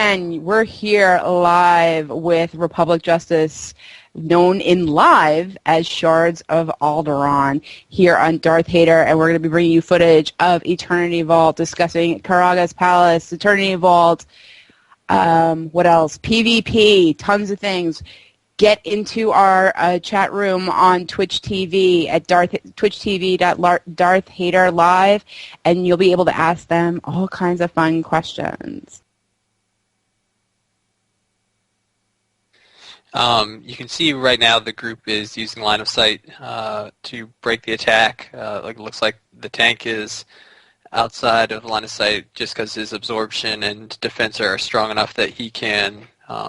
again, we're here live with Republic Justice, known in live as Shards of Alderaan, here on Darth Hater, and we're going to be bringing you footage of Eternity Vault, discussing Karaga's Palace, Eternity Vault, what else? PvP, tons of things. Get into our chat room on Twitch TV at twitchtv.darthhaterlive, and you'll be able to ask them all kinds of fun questions. You can see right now the group is using line of sight to break the attack. It looks like the tank is outside of the line of sight just because his absorption and defense are strong enough that he can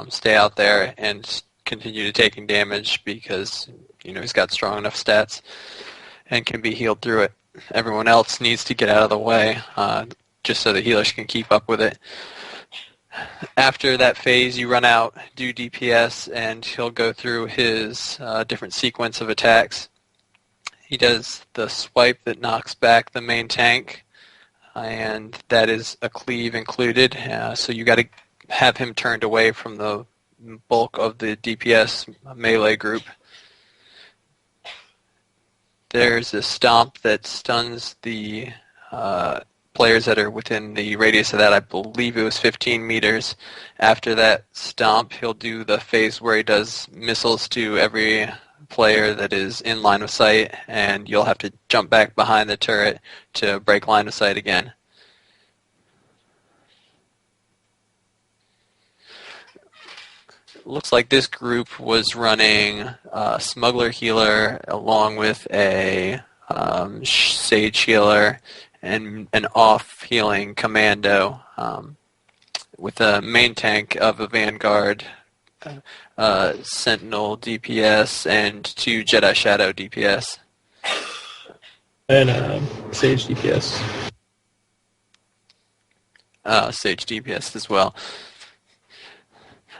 stay out there and continue to taking damage because he's got strong enough stats and can be healed through it. Everyone else needs to get out of the way just so the healers can keep up with it. After that phase, you run out, do DPS, and he'll go through his different sequence of attacks. He does the swipe that knocks back the main tank, and that is a cleave included, so you got to have him turned away from the bulk of the DPS melee group. There's a stomp that stuns the players that are within the radius of that. I believe it was 15 meters. After that stomp, he'll do the phase where he does missiles to every player that is in line of sight, and you'll have to jump back behind the turret to break line of sight again. Looks like this group was running a Smuggler Healer along with a Sage Healer and an off-healing Commando with a main tank of a Vanguard, Sentinel DPS, and 2 Jedi Shadow DPS. And Sage DPS. Sage DPS as well.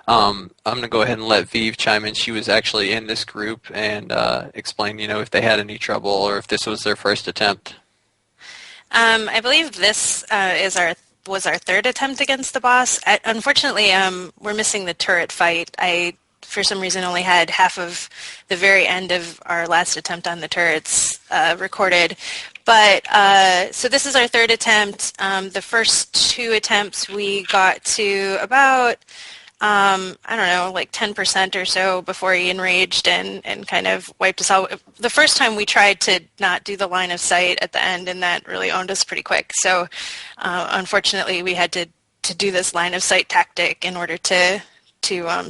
I'm going to go ahead and let Vive chime in. She was actually in this group and explain, if they had any trouble or if this was their first attempt. I believe this was our third attempt against the boss. Unfortunately, we're missing the turret fight. I, for some reason, only had half of the very end of our last attempt on the turrets recorded. But so this is our third attempt. The first 2 attempts we got to about 10% or so before he enraged and kind of wiped us out. The first time we tried to not do the line of sight at the end, and that really owned us pretty quick. So unfortunately, we had to do this line of sight tactic in order to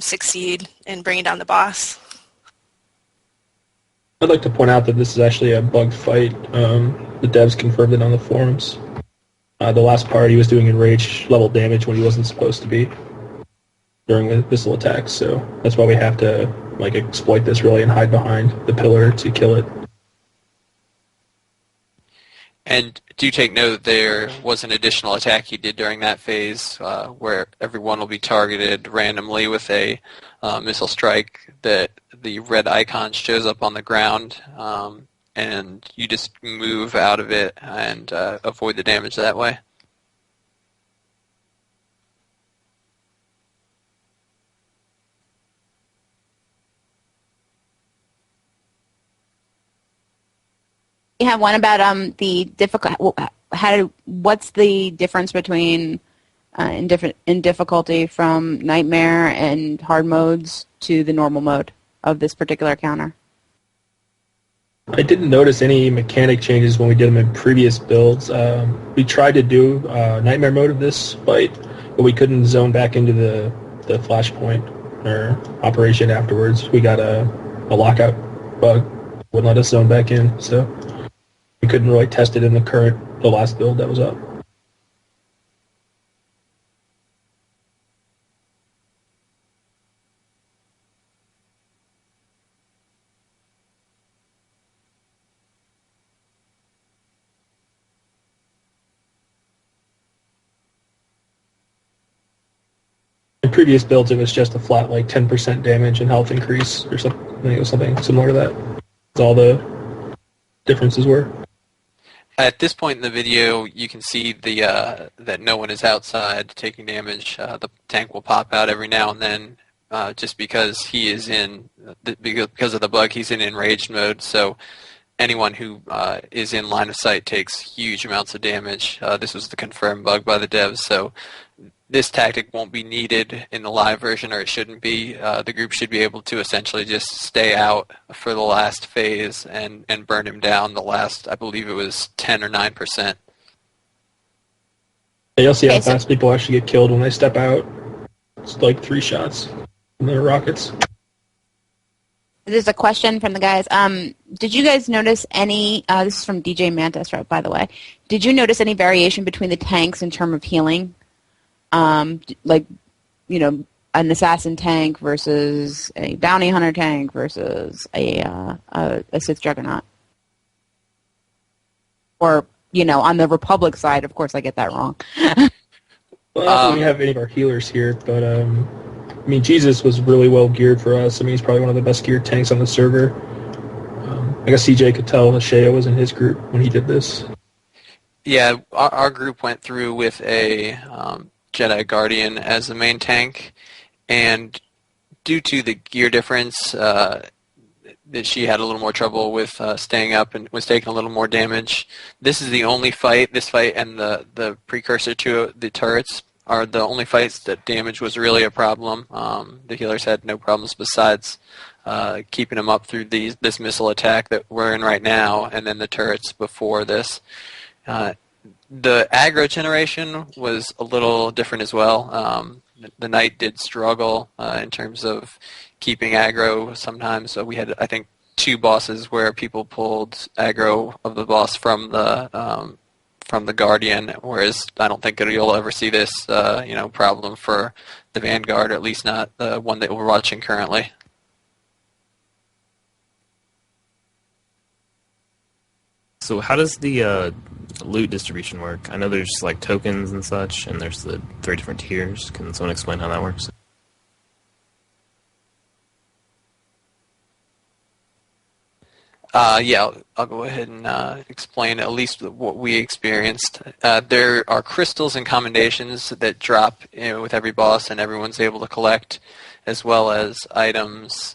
succeed in bringing down the boss. I'd like to point out that this is actually a bugged fight. The devs confirmed it on the forums. The last part, he was doing enraged level damage when he wasn't supposed to be during the missile attacks, so that's why we have to exploit this really and hide behind the pillar to kill it. And do take note there was an additional attack he did during that phase where everyone will be targeted randomly with a missile strike that the red icon shows up on the ground, and you just move out of it and avoid the damage that way. We have one about the difficult. What's the difference between in difficulty from Nightmare and hard modes to the normal mode of this particular counter? I didn't notice any mechanic changes when we did them in previous builds. We tried to do Nightmare mode of this fight, but we couldn't zone back into the flashpoint or operation afterwards. We got a lockout bug, wouldn't let us zone back in, so we couldn't really test it in the last build that was up. In previous builds, it was just a flat 10% damage and health increase or something. I think it was something similar to that. That's all the differences were. At this point in the video, you can see the that no one is outside taking damage. The tank will pop out every now and then, just because he is because of the bug. He's in enraged mode, so anyone who is in line of sight takes huge amounts of damage. This was the confirmed bug by the devs, so this tactic won't be needed in the live version, or it shouldn't be. The group should be able to essentially just stay out for the last phase and burn him down the last, I believe it was 10 or 9%. You'll see how fast people actually get killed when they step out. It's like 3 shots and then rockets. There's a question from the guys. Did you guys notice any, this is from DJ Mantis, by the way, did you notice any variation between the tanks in terms of healing? Like, you know, an assassin tank versus a bounty hunter tank versus a Sith Juggernaut? Or, you know, on the Republic side, of course I get that wrong. Well, I don't think we have any of our healers here, but, I mean, Jesus was really well geared for us. I mean, he's probably one of the best geared tanks on the server. I guess CJ could tell that Shea was in his group when he did this. Yeah, our group went through with a Jedi Guardian as the main tank, and due to the gear difference, that she had a little more trouble with staying up and was taking a little more damage. This is the only fight, this fight and the precursor to the turrets are the only fights that damage was really a problem. The healers had no problems besides keeping them up through this missile attack that we're in right now, and then the turrets before this. The aggro generation was a little different as well. The Knight did struggle in terms of keeping aggro sometimes. So we had, I think, 2 bosses where people pulled aggro of the boss from the Guardian, whereas I don't think you'll ever see this problem for the Vanguard, or at least not the one that we're watching currently. So how does the loot distribution work? I know there's like tokens and such, and there's the 3 different tiers. Can someone explain how that works? Yeah, I'll go ahead and explain at least what we experienced. There are crystals and commendations that drop with every boss, and everyone's able to collect, as well as items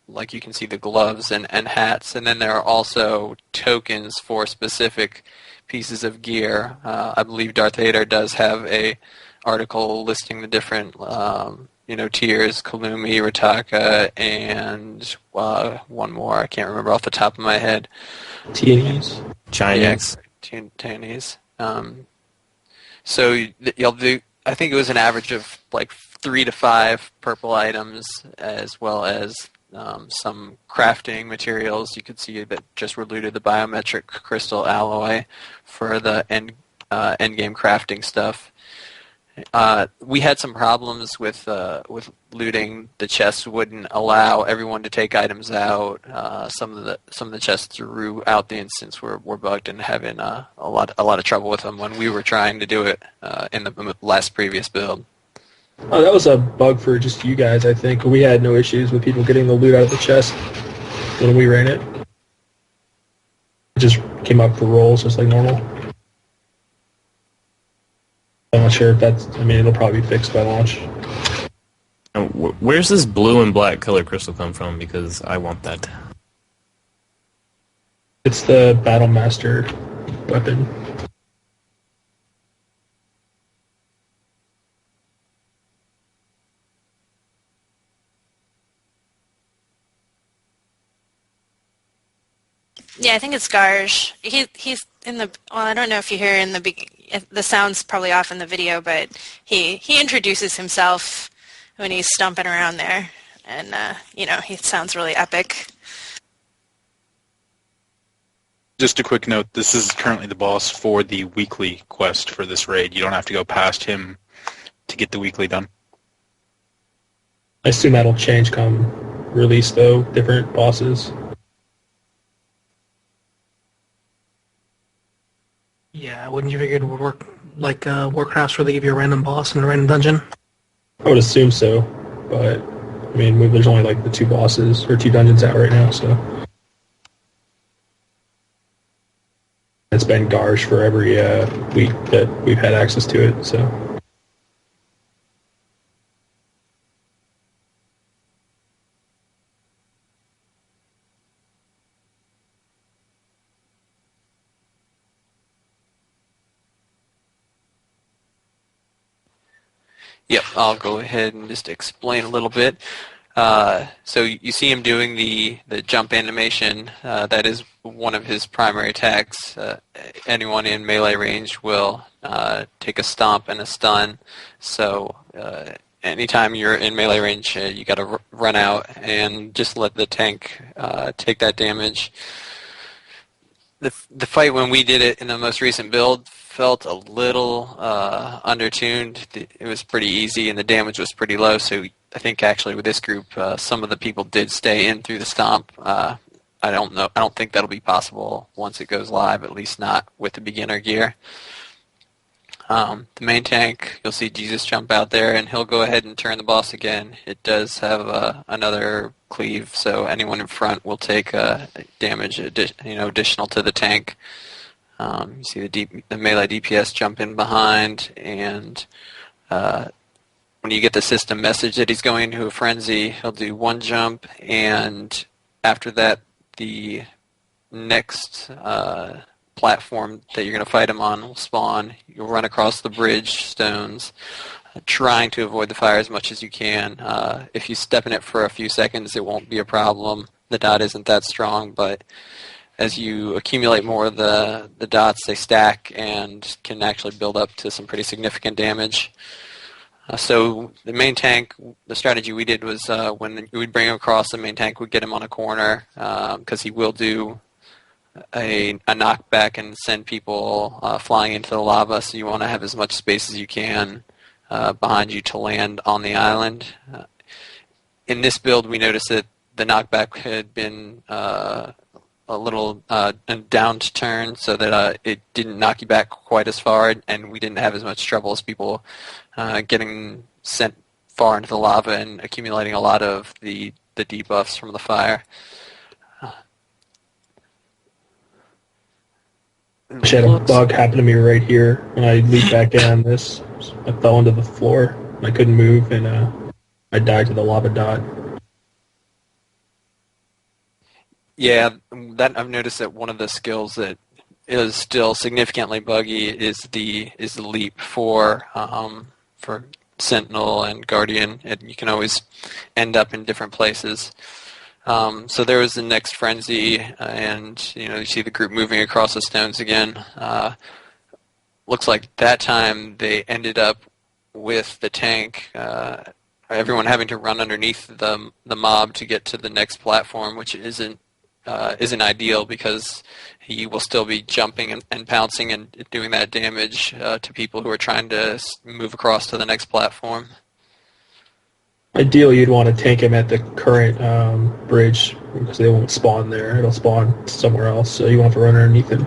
like you can see the gloves and hats. And then there are also tokens for specific pieces of gear. I believe Darth Vader does have a article listing the different tiers, Kalumi, Rataka, and one more. I can't remember off the top of my head. Chinese. Chinese. Yeah, Chinese. So you'll do, I think it was an average of like 3 to 5 purple items, as well as some crafting materials. You could see that just were looted, the biometric crystal alloy for the endgame crafting stuff. We had some problems with looting. The chests wouldn't allow everyone to take items out. Some of the chests throughout the instance were bugged and having a lot of trouble with them when we were trying to do it in the last previous build. Oh, that was a bug for just you guys, I think. We had no issues with people getting the loot out of the chest when we ran it. It just came up for rolls just like normal. I'm not sure if that's, it'll probably be fixed by launch. Where's this blue and black color crystal come from? Because I want that. It's the Battle Master weapon. Yeah, I think it's Garge. He's in the. Well, I don't know if you hear in the sound's probably off in the video, but he introduces himself when he's stomping around there, and he sounds really epic. Just a quick note: this is currently the boss for the weekly quest for this raid. You don't have to go past him to get the weekly done. I assume that'll change come release, though. Different bosses. Yeah, wouldn't you figure it would work like Warcrafts where they give you a random boss in a random dungeon? I would assume so, but there's only like the 2 bosses or 2 dungeons out right now, so It's been garbage for every week that we've had access to it. So. Yep, I'll go ahead and just explain a little bit. So you see him doing the jump animation. That is one of his primary attacks. Anyone in melee range will take a stomp and a stun. So anytime you're in melee range, you got to run out and just let the tank take that damage. The fight when we did it in the most recent build felt a little undertuned. It was pretty easy and the damage was pretty low, so I think actually with this group some of the people did stay in through the stomp. I don't think that'll be possible once it goes live, at least not with the beginner gear. The main tank, you'll see Jesus jump out there and he'll go ahead and turn the boss again. It does have another cleave, so anyone in front will take damage additional to the tank. You see the melee DPS jump in behind, and when you get the system message that he's going into a frenzy, he'll do one jump, and after that the next platform that you're going to fight him on will spawn. You'll run across the bridge stones, trying to avoid the fire as much as you can. If you step in it for a few seconds, it won't be a problem. The dot isn't that strong, but as you accumulate more of the dots, they stack and can actually build up to some pretty significant damage. So the main tank, the strategy we did was when we'd bring him across, the main tank would get him on a corner, because he will do a knockback and send people flying into the lava, so you want to have as much space as you can behind you to land on the island. In this build, we noticed that the knockback had been a little down to turn, so that it didn't knock you back quite as far, and we didn't have as much trouble as people getting sent far into the lava and accumulating a lot of the debuffs from the fire. Actually, had a bug happen to me right here when I leaped back in on this. I fell into the floor. I couldn't move, and I died to the lava dot. Yeah, that I've noticed that one of the skills that is still significantly buggy is the leap for Sentinel and Guardian, and you can always end up in different places. So there was the next frenzy, and you see the group moving across the stones again. Looks like that time they ended up with the tank, everyone having to run underneath the mob to get to the next platform, which isn't ideal because he will still be jumping and pouncing and doing that damage to people who are trying to move across to the next platform. Ideally, you'd want to tank him at the current bridge because they won't spawn there. It'll spawn somewhere else, so you won't have to run underneath him.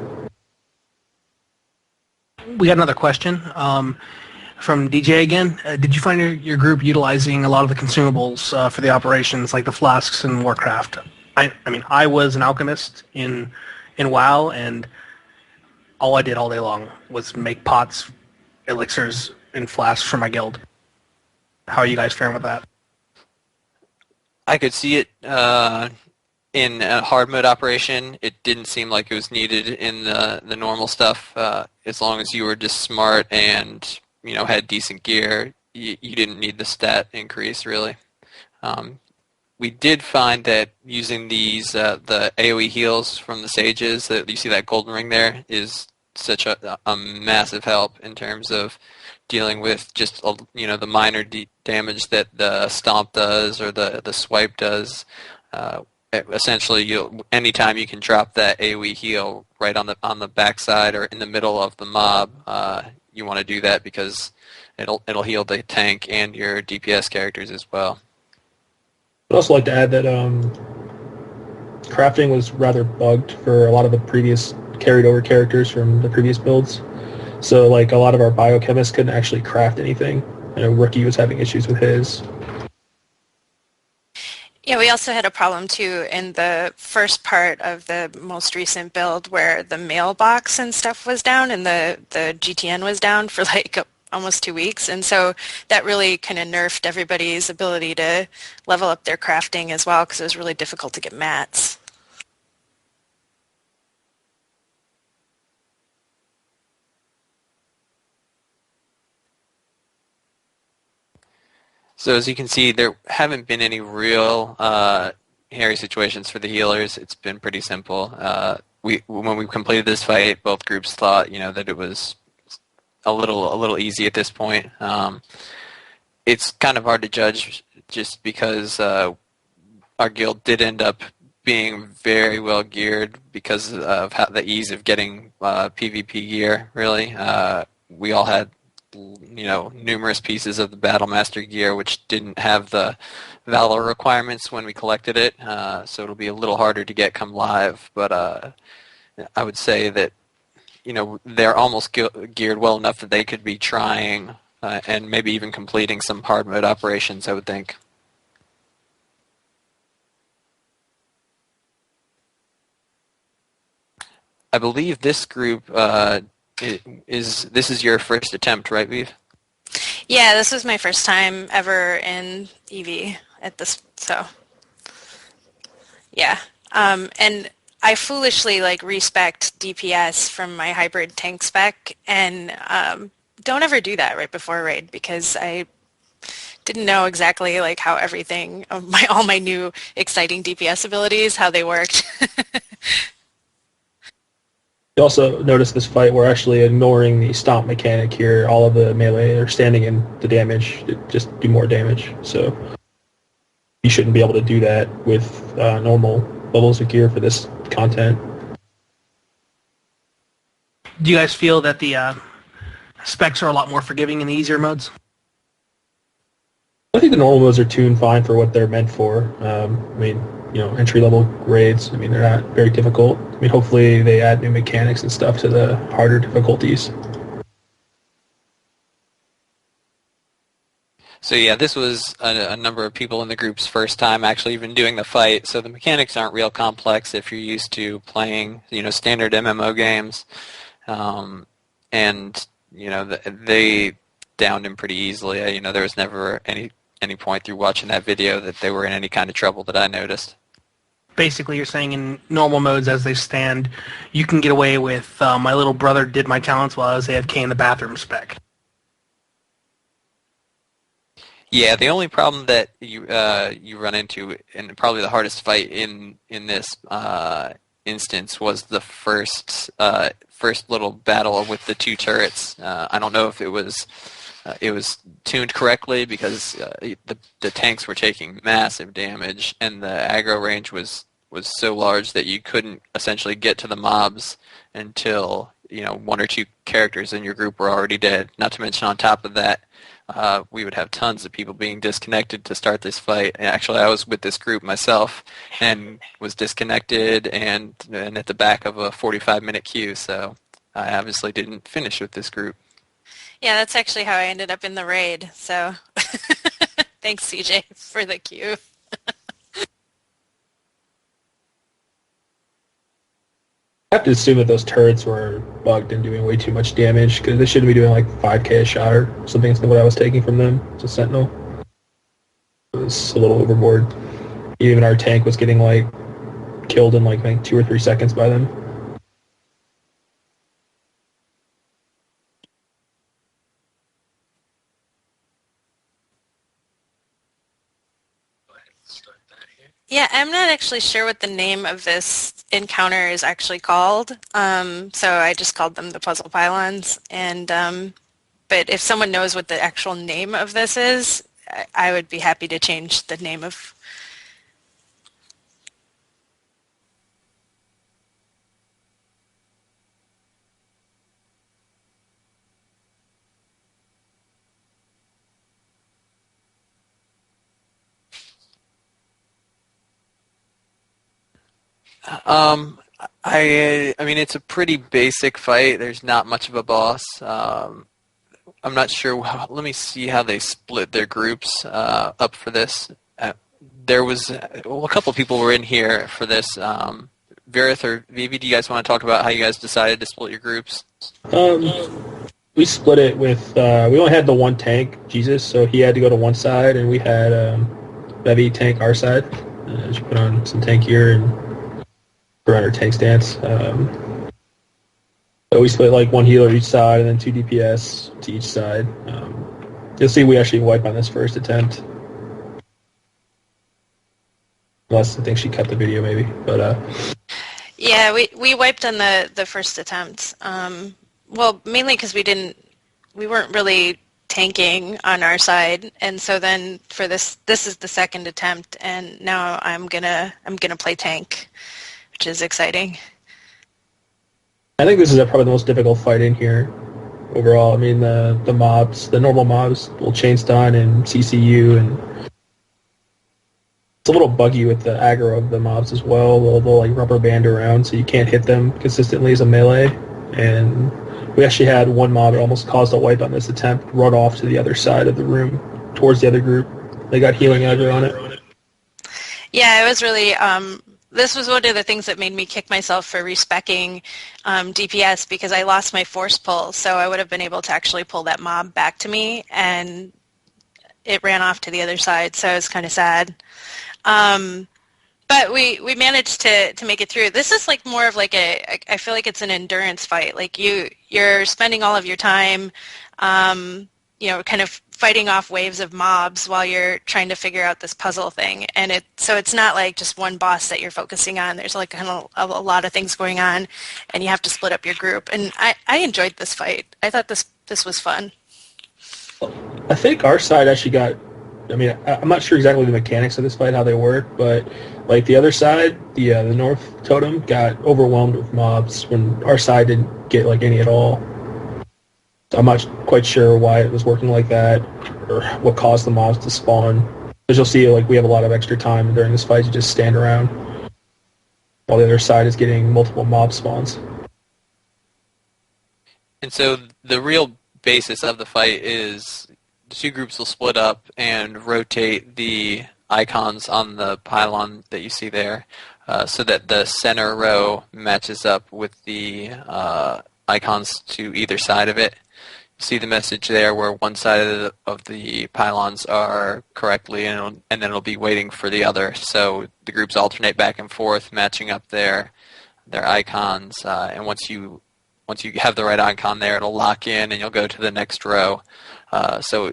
We got another question from DJ again. Did you find your group utilizing a lot of the consumables for the operations, like the flasks in Warcraft? I mean, I was an alchemist in WoW, and all I did all day long was make pots, elixirs, and flasks for my guild. How are you guys faring with that? I could see it in a hard mode operation. It didn't seem like it was needed in the normal stuff. As long as you were just smart and had decent gear, you didn't need the stat increase really. We did find that using these the AoE heals from the sages, that you see that golden ring there, is such a massive help in terms of dealing with just the minor damage that the stomp does or the swipe does. Essentially, anytime you can drop that AoE heal right on the backside or in the middle of the mob, you want to do that because it'll heal the tank and your DPS characters as well. I'd also like to add that crafting was rather bugged for a lot of the previous carried over characters from the previous builds. So, like, a lot of our biochemists couldn't actually craft anything. I know Rookie was having issues with his. Yeah, we also had a problem too in the first part of the most recent build where the mailbox and stuff was down and the GTN was down for like almost 2 weeks. And so that really kind of nerfed everybody's ability to level up their crafting as well because it was really difficult to get mats. So as you can see, there haven't been any real hairy situations for the healers. It's been pretty simple. When we completed this fight, both groups thought, that it was a little easy at this point. It's kind of hard to judge just because our guild did end up being very well geared because of the ease of getting PvP gear. Really, we all had numerous pieces of the Battlemaster gear which didn't have the Valor requirements when we collected it, so it'll be a little harder to get come live. But I would say that they're almost geared well enough that they could be trying and maybe even completing some hard mode operations, I would think. I believe this group this is your first attempt, right, Viv? Yeah, this was my first time ever in EV at this, so yeah. And I foolishly respec DPS from my hybrid tank spec and don't ever do that right before a raid because I didn't know exactly how everything of all my new exciting DPS abilities, how they worked. You also notice this fight, we're actually ignoring the stomp mechanic here. All of the melee are standing in the damage to just do more damage. So you shouldn't be able to do that with normal levels of gear for this content. Do you guys feel that the specs are a lot more forgiving in the easier modes? I think the normal modes are tuned fine for what they're meant for. Entry-level raids, they're not very difficult. Hopefully they add new mechanics and stuff to the harder difficulties. So yeah, this was a number of people in the group's first time actually even doing the fight, so the mechanics aren't real complex if you're used to playing, standard MMO games. And, they downed him pretty easily. There was never any point through watching that video that they were in any kind of trouble that I noticed. Basically, you're saying in normal modes as they stand, you can get away with my little brother did my talents while I was AFK in the bathroom spec. Yeah, the only problem that you run into, and probably the hardest fight in this instance, was the first little battle with the two turrets. I don't know if it was tuned correctly because the tanks were taking massive damage, and the aggro range was so large that you couldn't essentially get to the mobs until one or two characters in your group were already dead. Not to mention on top of that, we would have tons of people being disconnected to start this fight. And actually, I was with this group myself and was disconnected and at the back of a 45-minute queue, so I obviously didn't finish with this group. Yeah, that's actually how I ended up in the raid, so thanks CJ for the queue. I have to assume that those turrets were bugged and doing way too much damage because they shouldn't be doing 5k a shot or something. That's what I was taking from them. It's a Sentinel. It was a little overboard. Even our tank was getting killed in I think 2 or 3 seconds by them. Yeah, I'm not actually sure what the name of this encounter is actually called, so I just called them the puzzle pylons. And but if someone knows what the actual name of this is, I would be happy to change the name of. It's a pretty basic fight. There's not much of a boss. I'm not sure. Let me see how they split their groups up for this. there was a couple of people were in here for this. Verith or Vivi, do you guys want to talk about how you guys decided to split your groups? We split it with, we only had the one tank, Jesus, so he had to go to one side, and we had Bevy tank our side. She put on some tank gear and put on her tank stance. So we split like one healer each side and then 2 DPS to each side. You'll see we actually wipe on this first attempt. Unless I think she cut the video maybe, but Yeah, we wiped on the first attempt. Well, mainly because we weren't really tanking on our side, and so then for this is the second attempt, and now I'm gonna play tank, which is exciting. I think this is probably the most difficult fight in here overall. I mean, the mobs, the normal mobs will chain stun and CCU, and it's a little buggy with the aggro of the mobs as well. They'll like rubber band around, so you can't hit them consistently as a melee. And we actually had one mob that almost caused a wipe on this attempt run off to the other side of the room, towards the other group. They got healing aggro on it. Yeah, it was really. This was one of the things that made me kick myself for respecking DPS, because I lost my force pull, so I would have been able to actually pull that mob back to me, and it ran off to the other side, so it was kind of sad. But we managed to make it through. This is like more of like I feel like it's an endurance fight. Like you're spending all of your time, kind of fighting off waves of mobs while you're trying to figure out this puzzle thing. And it's not like just one boss that you're focusing on. There's like kind of a lot of things going on, and you have to split up your group. And I enjoyed this fight. I thought this was fun. I think our side actually got, I mean, I'm not sure exactly the mechanics of this fight, how they work, but like the other side, the North Totem got overwhelmed with mobs when our side didn't get like any at all. I'm not quite sure why it was working like that or what caused the mobs to spawn. As you'll see, like we have a lot of extra time during this fight to just stand around while the other side is getting multiple mob spawns. And so the real basis of the fight is the two groups will split up and rotate the icons on the pylon that you see there, so that the center row matches up with the icons to either side of it. You see the message there where one side of the pylons are correctly, and then it'll be waiting for the other. So the groups alternate back and forth, matching up their icons, and once you have the right icon there, it'll lock in, and you'll go to the next row. So,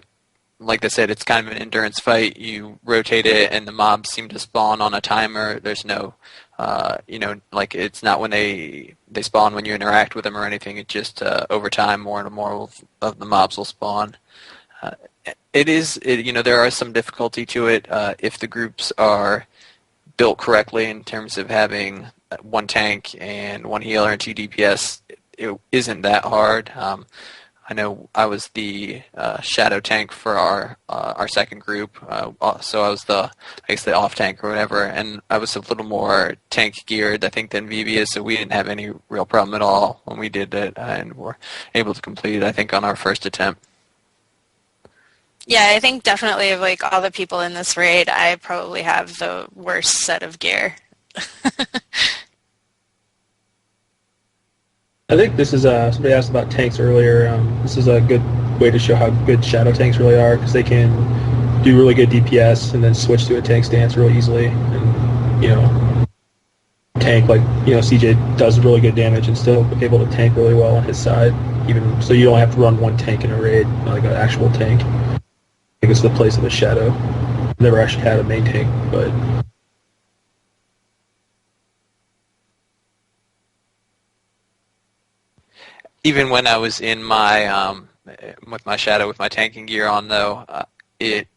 like I said, it's kind of an endurance fight. You rotate it, and the mobs seem to spawn on a timer. There's no, like it's not when they spawn when you interact with them or anything. It just over time, more and more of the mobs will spawn. There are some difficulty to it if the groups are built correctly in terms of having one tank and one healer and 2 DPS. It isn't that hard. I know I was the shadow tank for our second group, so I was the off tank or whatever, and I was a little more tank geared, I think, than Vivi is, so we didn't have any real problem at all when we did it, and were able to complete it, I think, on our first attempt. Yeah, I think definitely of like all the people in this raid, I probably have the worst set of gear. I think this is, somebody asked about tanks earlier, this is a good way to show how good shadow tanks really are, because they can do really good DPS and then switch to a tank stance really easily, and, tank, like, CJ does really good damage and still able to tank really well on his side, even, so you don't have to run one tank in a raid, like an actual tank. I think it's the place of a shadow. Never actually had a main tank, but... Even when I was in my with my shadow with my tanking gear on, though, it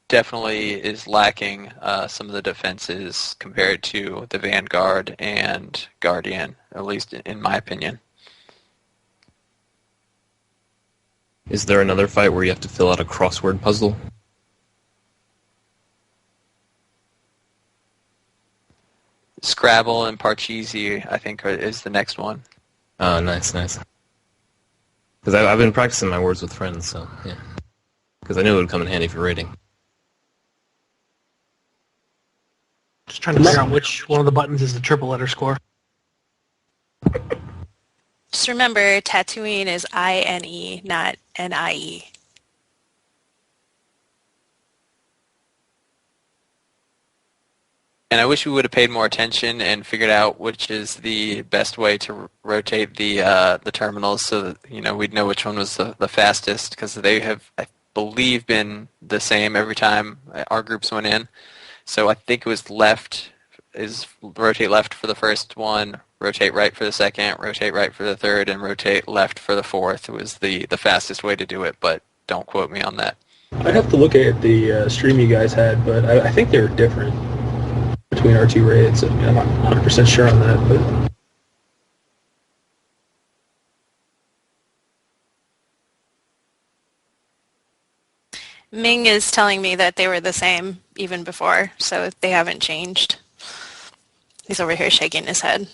definitely is lacking some of the defenses compared to the Vanguard and Guardian, at least in my opinion. Is there another fight where you have to fill out a crossword puzzle? Scrabble and Parcheesi, I think, is the next one. Oh, nice. Because I've been practicing my words with friends, so yeah. Because I knew it would come in handy for raiding. Just trying to figure out which one of the buttons is the triple letter score. Just remember, Tatooine is I-N-E, not N-I-E. And I wish we would have paid more attention and figured out which is the best way to rotate the terminals, so that we'd know which one was the fastest, because they have, I believe, been the same every time our groups went in. So I think it was rotate left for the first one, rotate right for the second, rotate right for the third, and rotate left for the fourth. It was the fastest way to do it, but don't quote me on that. I'd have to look at the stream you guys had, but I think they were different between our two raids. I mean, I'm not 100% sure on that, but Ming is telling me that they were the same even before, so they haven't changed. He's over here shaking his head.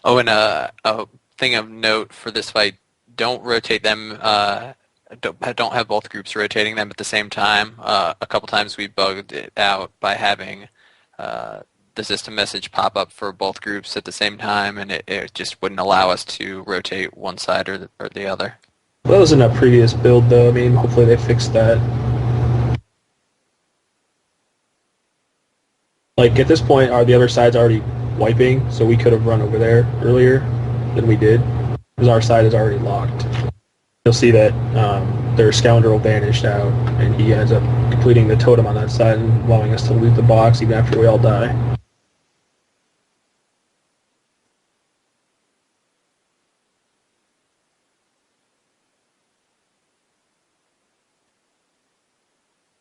Oh, and a thing of note for this fight: don't rotate them. Don't have both groups rotating them at the same time. A couple times we bugged it out by having the system message pop up for both groups at the same time, and it just wouldn't allow us to rotate one side or the other. well, that was in a previous build, though. I mean, hopefully they fixed that. Like, at this point, the other side's already wiping, so we could have run over there earlier than we did, because our side is already locked. You'll see that their scoundrel vanished out, and he ends up completing the totem on that side and allowing us to loot the box even after we all die.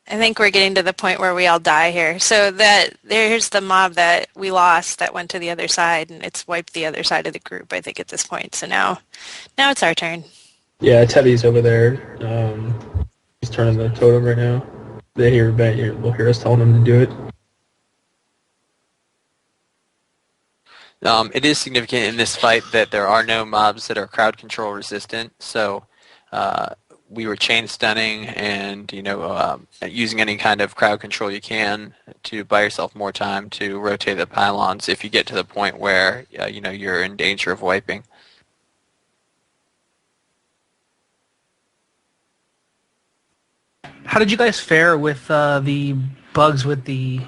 I think we're getting to the point where we all die here. So there's the mob that we lost that went to the other side, and it's wiped the other side of the group, I think, at this point. So now it's our turn. Yeah, Teddy's over there. He's turning the totem right now. They hear we'll hear us telling him to do it. It is significant in this fight that there are no mobs that are crowd control resistant, so we were chain stunning and using any kind of crowd control you can to buy yourself more time to rotate the pylons if you get to the point where you're in danger of wiping. How did you guys fare with the bugs with the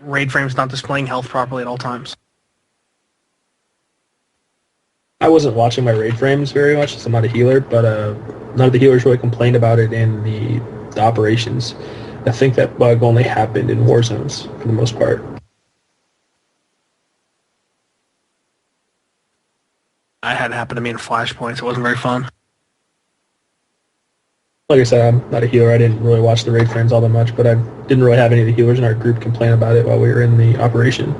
raid frames not displaying health properly at all times? I wasn't watching my raid frames very much, since I'm not a healer, but none of the healers really complained about it in the operations. I think that bug only happened in war zones for the most part. I had it happen to me in Flashpoint, so it wasn't very fun. Like I said, I'm not a healer. I didn't really watch the raid frames all that much, but I didn't really have any of the healers in our group complain about it while we were in the operation.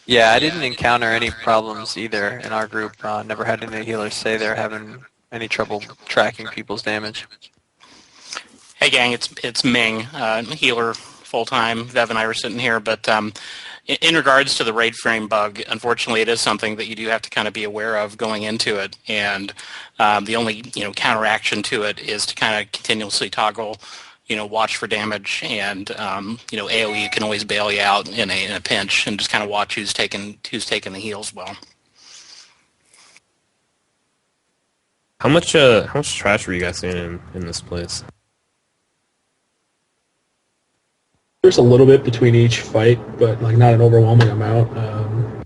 Yeah, I didn't encounter any problems either in our group. Never had any healers say they're having any trouble tracking people's damage. Hey gang, it's Ming, healer full-time. Vev and I were sitting here, but in regards to the raid frame bug, unfortunately it is something that you do have to kind of be aware of going into it, and the only counteraction to it is to kind of continuously toggle watch for damage, and AoE can always bail you out in a pinch, and just kind of watch who's taking the heals well. How much trash were you guys seeing in this place? There's a little bit between each fight, but not an overwhelming amount.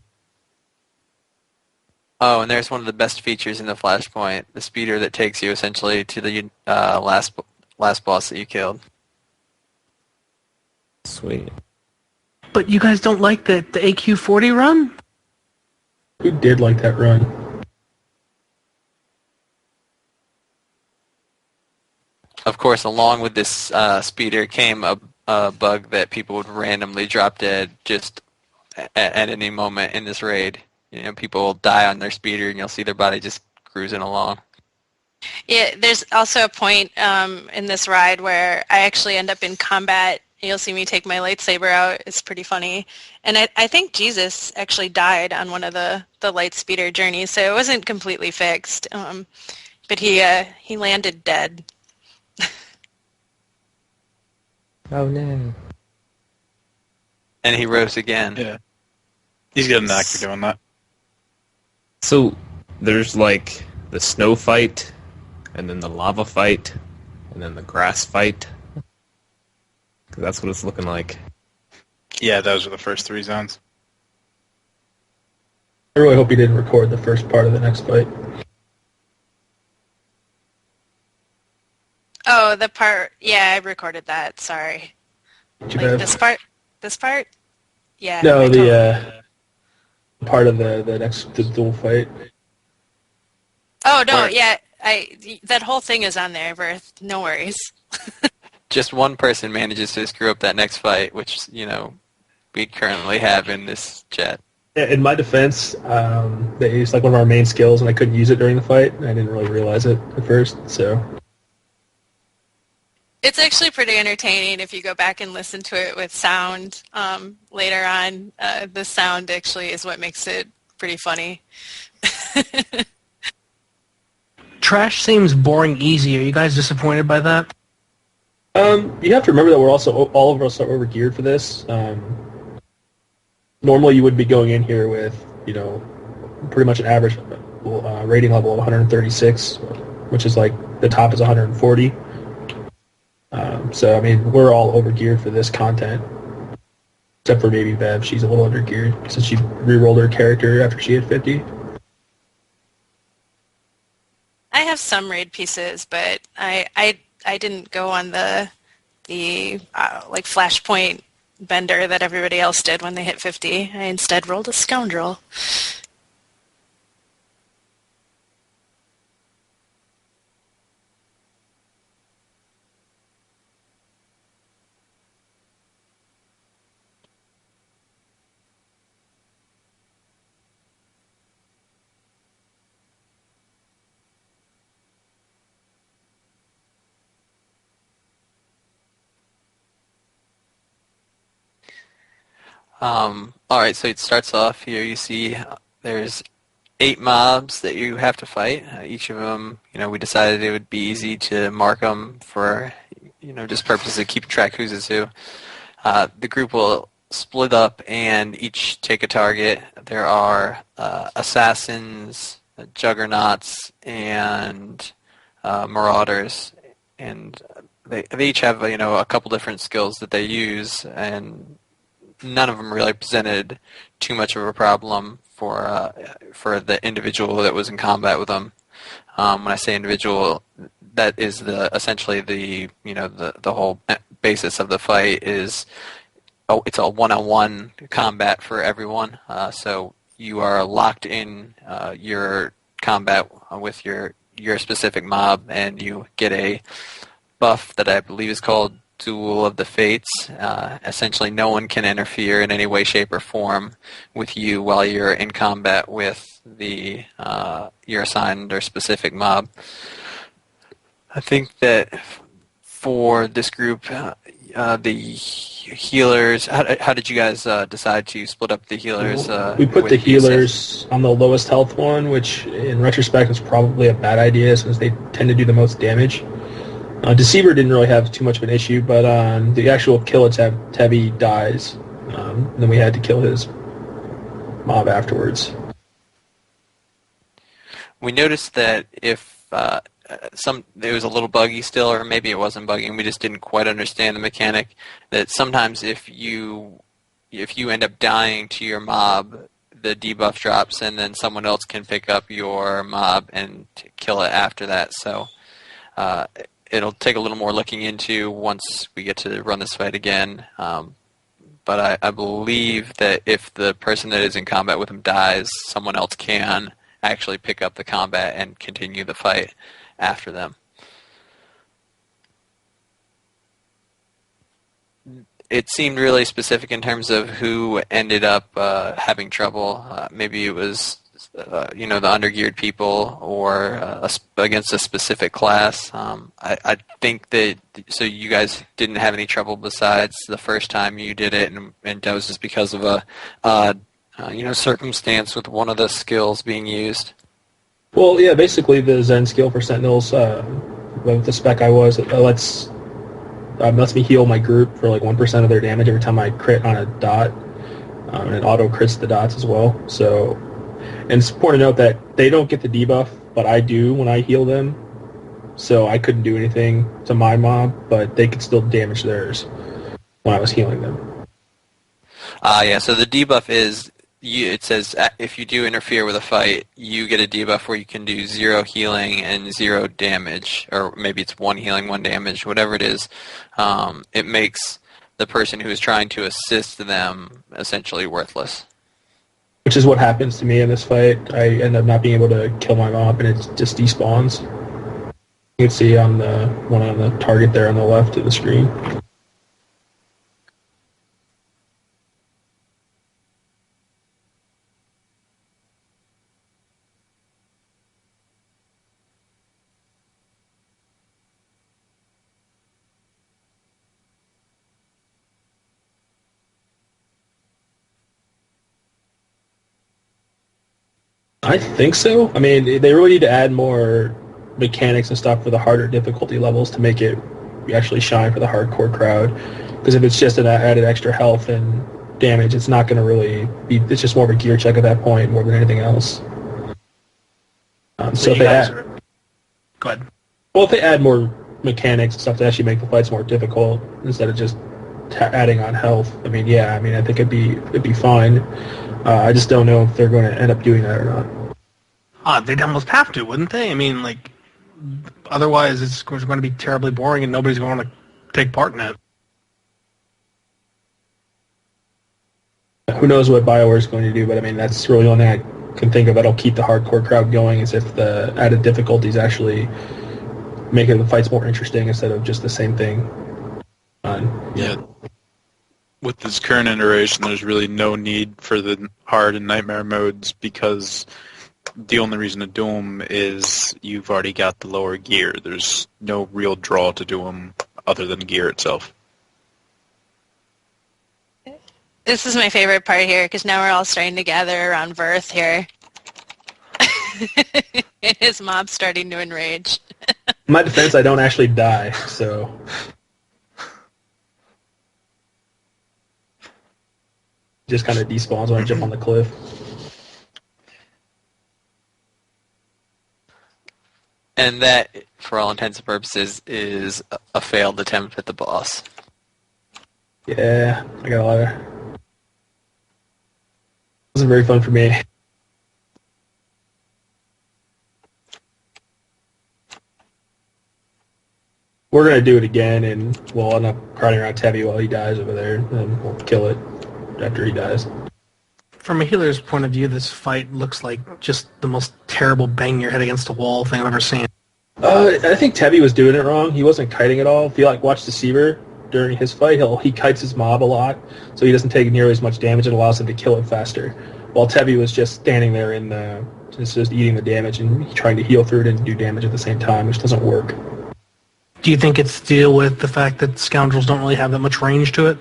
Oh, and there's one of the best features in the Flashpoint, the speeder that takes you essentially to the last boss that you killed. Sweet. But you guys don't like the AQ40 run? Who did like that run? Of course, along with this speeder came a bug that people would randomly drop dead just at any moment in this raid. People will die on their speeder, and you'll see their body just cruising along. Yeah, there's also a point in this ride where I actually end up in combat. You'll see me take my lightsaber out. It's pretty funny. And I think Jesus actually died on one of the light speeder journeys, so it wasn't completely fixed. But he landed dead. Oh no. And he rose again. Yeah. He's got an knack for doing that. So there's like the snow fight, and then the lava fight, and then the grass fight. 'Cause that's what it's looking like. Yeah, those are the first 3 zones. I really hope he didn't record the first part of the next fight. Oh, the part. Yeah, I recorded that. Sorry. Did you Like have- this part. This part. Yeah. No, I the part of the duel fight. Oh no, Where- yeah. That whole thing is on there, Berth. No worries. Just one person manages to screw up that next fight, which, we currently have in this chat. In my defense, they used like one of our main skills, and I couldn't use it during the fight. And I didn't really realize it at first, so. It's actually pretty entertaining if you go back and listen to it with sound later on. The sound actually is what makes it pretty funny. Trash seems boring easy. Are you guys disappointed by that? You have to remember that we're also all of us are over geared for this. Normally, you would be going in here with pretty much an average rating level of 136, which is like the top is 140. So I mean, we're all over geared for this content, except for maybe Bev. She's a little under geared since she re-rolled her character after she hit 50. I have some raid pieces, but I didn't go on the like flashpoint bender that everybody else did when they hit 50. I instead rolled a scoundrel. All right, so it starts off here. You see there's 8 mobs that you have to fight. Each of them, we decided it would be easy to mark them for, just purposes of keeping track who's is who. The group will split up and each take a target. There are assassins, juggernauts, and marauders, and they each have a couple different skills that they use, and none of them really presented too much of a problem for the individual that was in combat with them. When I say individual, that is essentially the whole basis of the fight is it's a one-on-one combat for everyone. So you are locked in your combat with your specific mob, and you get a buff that I believe is called Duel of the Fates. Essentially, no one can interfere in any way, shape, or form with you while you're in combat with your assigned or specific mob. I think that for this group, the healers. How did you guys decide to split up the healers? We put with the the healers on the lowest health one, which in retrospect was probably a bad idea since they tend to do the most damage. Deceiver didn't really have too much of an issue, but on the actual kill attempt, Tevi dies. Then we had to kill his mob afterwards. We noticed that if it was a little buggy still, or maybe it wasn't buggy, and we just didn't quite understand the mechanic, that sometimes if you end up dying to your mob, the debuff drops, and then someone else can pick up your mob and kill it after that. So it'll take a little more looking into once we get to run this fight again. But I believe that if the person that is in combat with him dies, someone else can actually pick up the combat and continue the fight after them. It seemed really specific in terms of who ended up having trouble. Maybe it was the undergeared people, or against a specific class. I think that so you guys didn't have any trouble besides the first time you did it, and that was just because of a odd circumstance with one of the skills being used. Well, yeah, basically the Zen skill for Sentinels, with the spec I was, it lets lets me heal my group for like 1% of their damage every time I crit on a dot, and it auto crits the dots as well. So, and it's important to note that they don't get the debuff, but I do when I heal them. So I couldn't do anything to my mob, but they could still damage theirs when I was healing them. Yeah, so the debuff is, it says if you do interfere with a fight, you get a debuff where you can do 0 healing and 0 damage, or maybe it's 1 healing, 1 damage, whatever it is. It makes the person who is trying to assist them essentially worthless. Which is what happens to me in this fight. I end up not being able to kill my mob, and it just despawns. You can see on the one on the target there on the left of the screen. I think so. I mean, they really need to add more mechanics and stuff for the harder difficulty levels to make it actually shine for the hardcore crowd. Because if it's just an added extra health and damage, it's not going to really be. It's just more of a gear check at that point, more than anything else. So if they add, go ahead. Well, if they add more mechanics and stuff to actually make the fights more difficult instead of just adding on health, I mean, yeah, I mean, I think it'd be fine. I just don't know if they're going to end up doing that or not. They'd almost have to, wouldn't they? I mean, like, otherwise it's going to be terribly boring and nobody's going to take part in it. Who knows what BioWare is going to do, but I mean, that's really the only thing I can think of that'll keep the hardcore crowd going is if the added difficulties actually make the fights more interesting instead of just the same thing. Yeah. With this current iteration, there's really no need for the hard and nightmare modes because the only reason to do them is you've already got the lower gear. There's no real draw to do them other than gear itself. This is my favorite part here because now we're all starting to gather around Verth here. And his mob's starting to enrage. In my defense, I don't actually die, so... Just kind of despawns when I jump on the cliff. And that, for all intents and purposes, is a failed attempt at the boss. Yeah, I got a lot of... It wasn't very fun for me. We're going to do it again, and we'll end up crowding around Tevi while he dies over there, and we'll kill it after he dies. From a healer's point of view, this fight looks like just the most terrible bang your head against a wall thing I've ever seen. I think Tevi was doing it wrong. He wasn't kiting at all. If you watch Deceiver during his fight, he kites his mob a lot, so he doesn't take nearly as much damage and allows him to kill it faster. While Tevi was just standing there in the just eating the damage and trying to heal through it and do damage at the same time, which doesn't work. Do you think it's to deal with the fact that scoundrels don't really have that much range to it?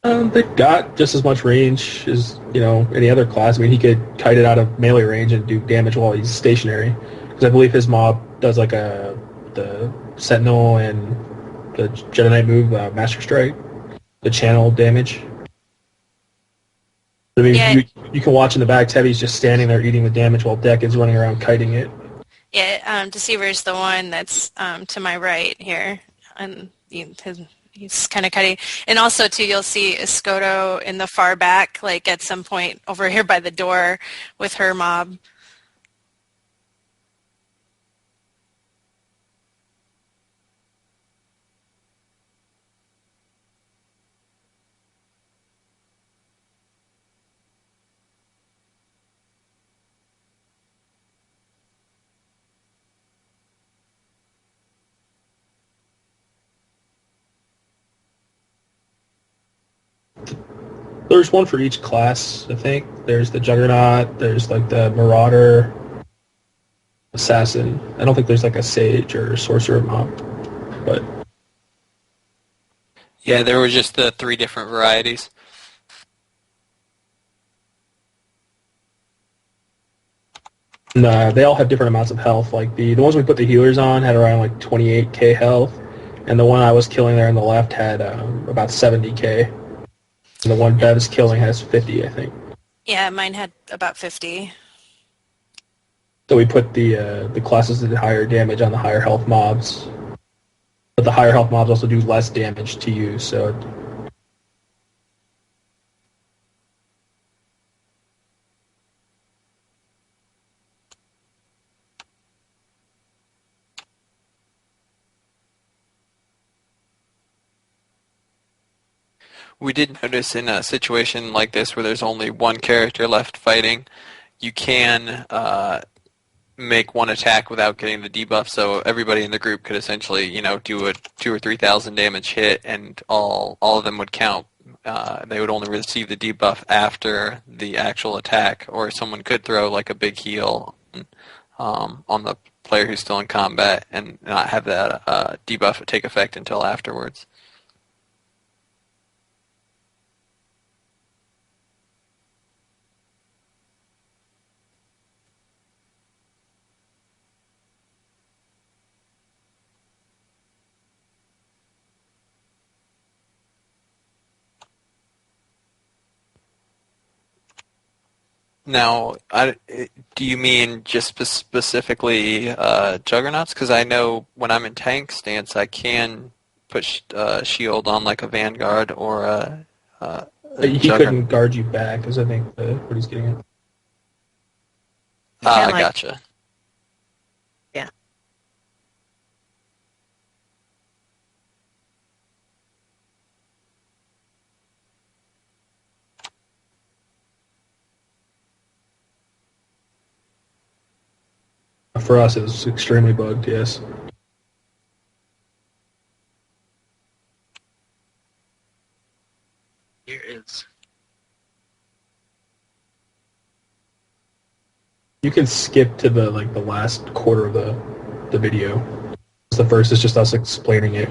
They've got just as much range as any other class. I mean, he could kite it out of melee range and do damage while he's stationary. Because I believe his mob does like the Sentinel and the Jedi Knight move, Master Strike, the channel damage. I mean, Yeah. you can watch in the back. Tevi's just standing there eating the damage while Deck is running around kiting it. Yeah, Deceiver's the one that's to my right here, and he's kind of cutting. And also, too, you'll see Escoto in the far back, like at some point over here by the door with her mob. There's one for each class, I think. There's the Juggernaut, there's like the Marauder, Assassin. I don't think there's like a Sage or Sorcerer mob, but... Yeah, there were just the 3 different varieties. No, they all have different amounts of health. Like the ones we put the healers on had around like 28k health, and the one I was killing there on the left had about 70k, and the one Bev's killing has 50, I think. Yeah, mine had about 50. So we put the classes that did higher damage on the higher health mobs, but the higher health mobs also do less damage to you, so. We did notice in a situation like this where there's only one character left fighting, you can make one attack without getting the debuff, so everybody in the group could essentially, do a 2,000 or 3,000 damage hit, and all of them would count. They would only receive the debuff after the actual attack, or someone could throw like a big heal on the player who's still in combat and not have that debuff take effect until afterwards. Now, do you mean just specifically Juggernauts? Because I know when I'm in tank stance, I can put shield on like a Vanguard or a He couldn't guard you back, is I think what he's getting at. Ah, gotcha. Yeah. For us, it was extremely bugged, yes. Here is. You can skip to the last quarter of the video. The first is just us explaining it.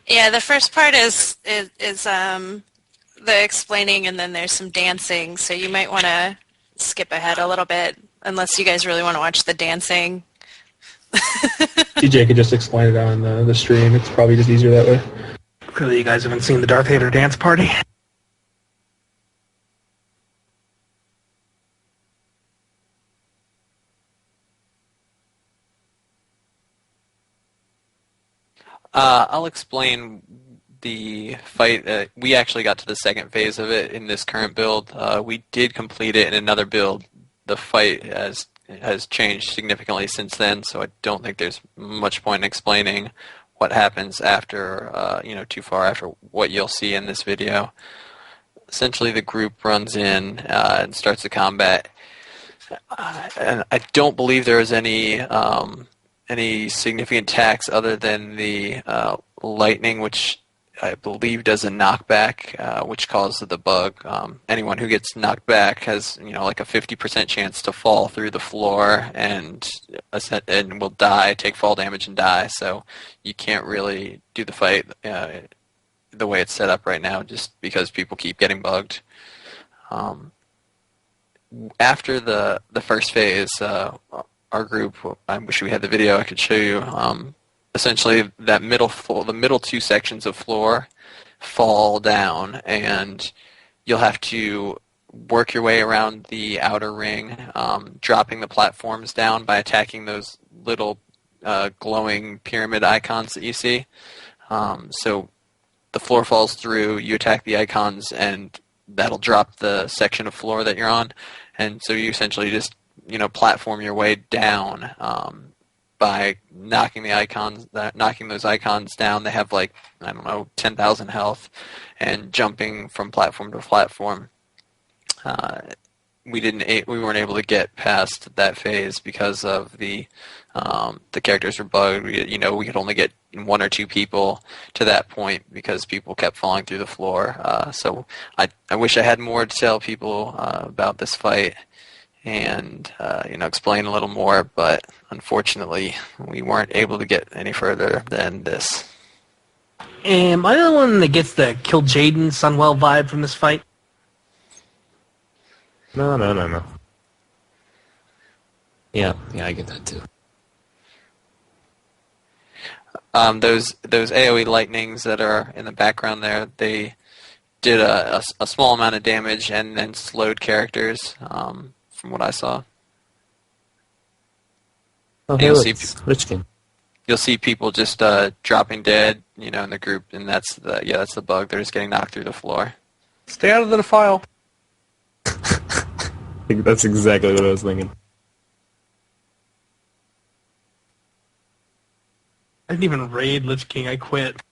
Yeah, the first part is the explaining, and then there's some dancing, so you might want to skip ahead a little bit, unless you guys really want to watch the dancing. TJ could just explain it on the stream. It's probably just easier that way. Clearly you guys haven't seen the Darth Vader dance party. I'll explain the fight. We actually got to the second phase of it in this current build. We did complete it in another build. The fight has changed significantly since then, so I don't think there's much point in explaining what happens after, too far after what you'll see in this video. Essentially, the group runs in and starts the combat. And I don't believe there is any significant attacks other than the lightning, which I believe does a knockback, which causes the bug. Anyone who gets knocked back has, like a 50% chance to fall through the floor and will die, take fall damage and die. So you can't really do the fight the way it's set up right now, just because people keep getting bugged. After the first phase, our group, I wish we had the video I could show you, essentially the middle two sections of floor fall down, and you'll have to work your way around the outer ring, dropping the platforms down by attacking those little glowing pyramid icons that you see. So the floor falls through, you attack the icons, and that'll drop the section of floor that you're on. And so you essentially just, platform your way down by knocking those icons down. They have 10,000 health, and jumping from platform to platform. We weren't able to get past that phase because of the characters were bugged. We could only get one or two people to that point because people kept falling through the floor. So I wish I had more to tell people about this fight and explain a little more, but unfortunately we weren't able to get any further than this. Am I the one that gets the Kill Jaden Sunwell vibe from this fight? No. Yeah, I get that too. Those AoE lightnings that are in the background there, they did a small amount of damage and then slowed characters, from what I saw. Oh, You'll see Rich King. You'll see people just dropping dead, in the group, and that's the bug. They're just getting knocked through the floor. Stay out of the defile. I think that's exactly what I was thinking. I didn't even raid Lich King. I quit.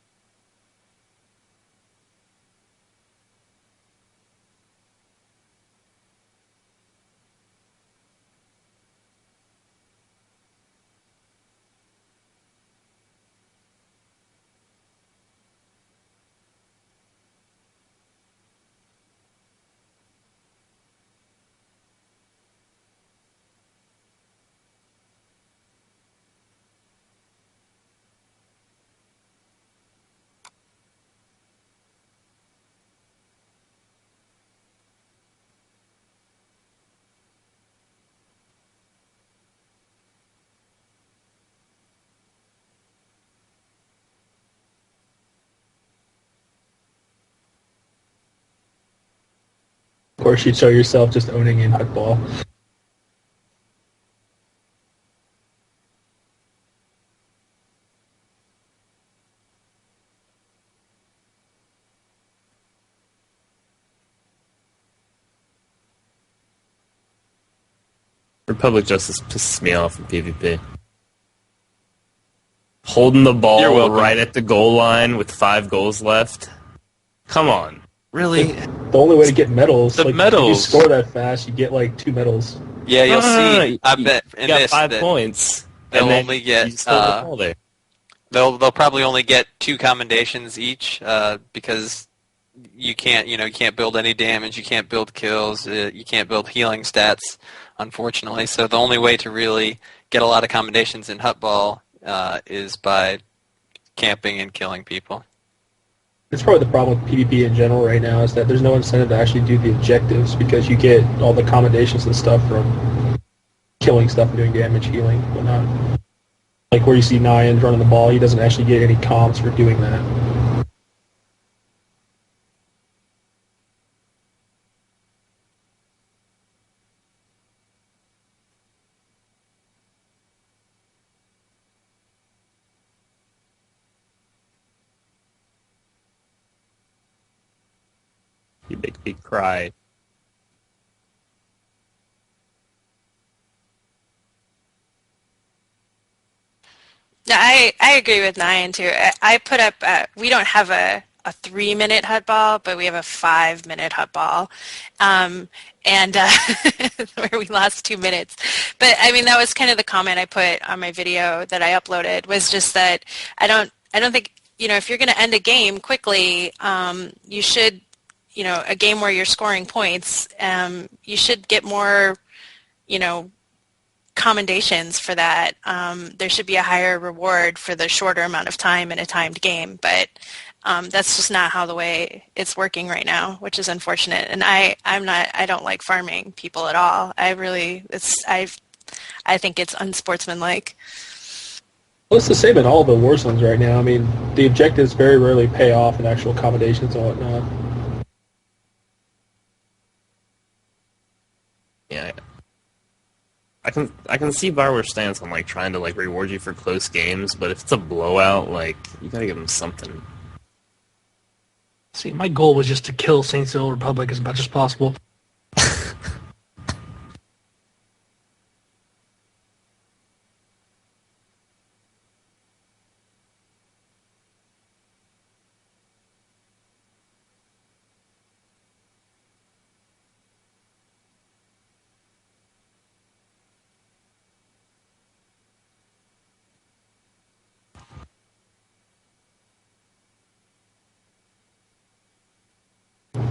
Of course, you'd show yourself just owning in Hutball. Republic Justice pisses me off in PvP. Holding the ball You're welcome. right at the goal line with 5 goals left. Come on. Really? The only way to get medals, The like, medals. if you score that fast, you get like 2 medals. Yeah, you'll No. see. I bet You in got this 5 that points. they'll and then only you get just hold the ball there. they'll probably only get 2 commendations each, because you can't build any damage, you can't build kills, you can't build healing stats, unfortunately. So the only way to really get a lot of commendations in Hutball is by camping and killing people. It's probably the problem with PvP in general right now is that there's no incentive to actually do the objectives because you get all the commendations and stuff from killing stuff and doing damage, healing, whatnot. Like where you see Nyan running the ball, he doesn't actually get any comms for doing that. You make me cry. Yeah, I agree with Nyan too. I put up, we don't have a 3-minute hut ball, but we have a 5-minute hut ball. And where we lost 2 minutes. But I mean, that was kind of the comment I put on my video that I uploaded, was just that I don't think, if you're going to end a game quickly, you should, a game where you're scoring points, you should get more, commendations for that. There should be a higher reward for the shorter amount of time in a timed game, but that's just not how the way it's working right now, which is unfortunate. And I don't like farming people at all. I think it's unsportsmanlike. Well, it's the same in all the war zones right now. I mean, the objectives very rarely pay off in actual accommodations and whatnot. Yeah. I can see Bioware's stance on trying to reward you for close games, but if it's a blowout, you gotta give them something. See, my goal was just to kill Saints of the Old Republic as much as possible.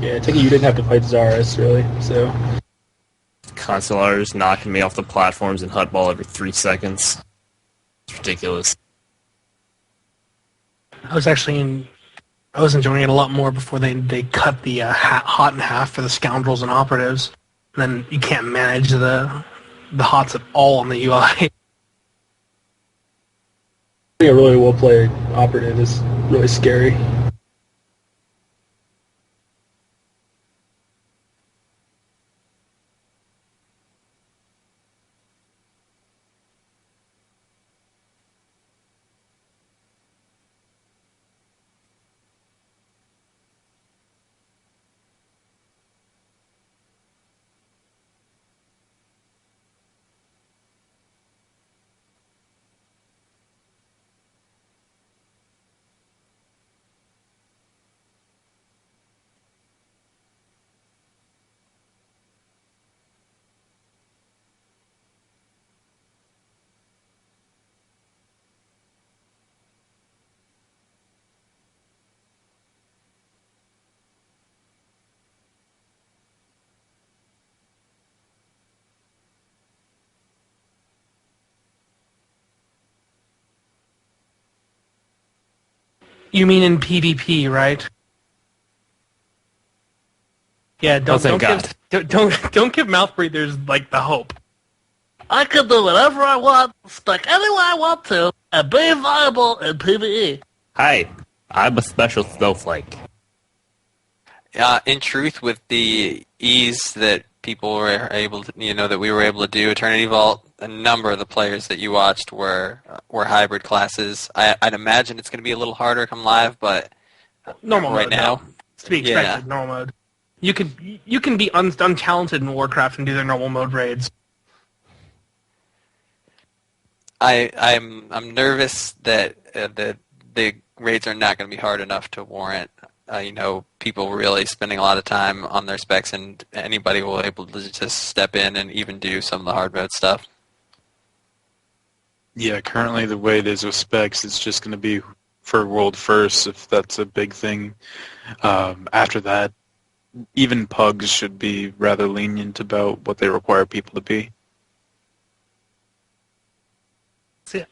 Yeah, I take it you didn't have to fight Zaris, really, so... Consulars knocking me off the platforms in Hutball every 3 seconds. It's ridiculous. I was enjoying it a lot more before they cut the hot in half for the scoundrels and operatives. And then you can't manage the hots at all on the UI. think a really well-played operative is really scary. You mean in PvP, right? Yeah, don't thank don't give mouth breathers like the hope. I can do whatever I want, stick anywhere I want to, and be viable in PvE. Hi, I'm a special snowflake. In truth, with the ease that people were able to, that we were able to do Eternity Vault, a number of the players that you watched were hybrid classes. I'd imagine it's going to be a little harder come live, but Normal right mode, now, though. It's to be expected. Yeah. Normal mode. You can be untalented in Warcraft and do their normal mode raids. I'm nervous that the raids are not going to be hard enough to warrant people really spending a lot of time on their specs, and anybody will be able to just step in and even do some of the hard mode stuff. Yeah, currently the way it is with specs, it's just going to be for world first, if that's a big thing. After that, even pugs should be rather lenient about what they require people to be. That's it.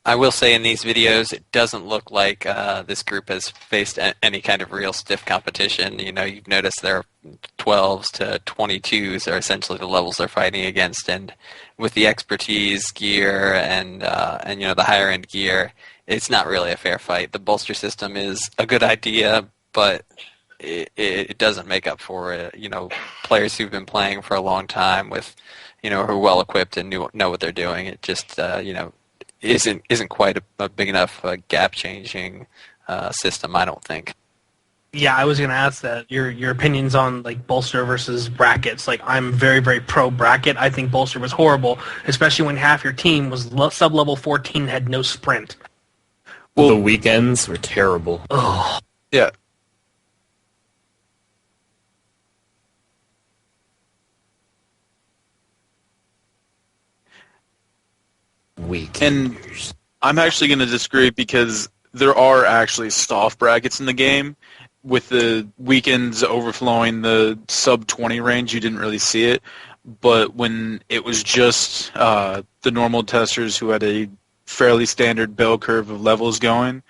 I will say in these videos, it doesn't look like this group has faced any kind of real stiff competition. You've noticed their 12s to 22s are essentially the levels they're fighting against, and with the expertise gear and the higher end gear, it's not really a fair fight. The bolster system is a good idea, but it doesn't make up for it. Players who've been playing for a long time with, who are well equipped and know what they're doing. It just isn't quite a big enough gap changing system, I don't think. Yeah, I was gonna ask that your opinions on like bolster versus brackets. Like, I'm very, very pro bracket. I think bolster was horrible, especially when half your team was sub level 14 and had no sprint. Well, the weekends were terrible. Oh, Yeah. Weak. And I'm actually going to disagree because there are actually soft brackets in the game. With the weekends overflowing the sub 20 range, you didn't really see it. But when it was just the normal testers who had a fairly standard bell curve of levels going,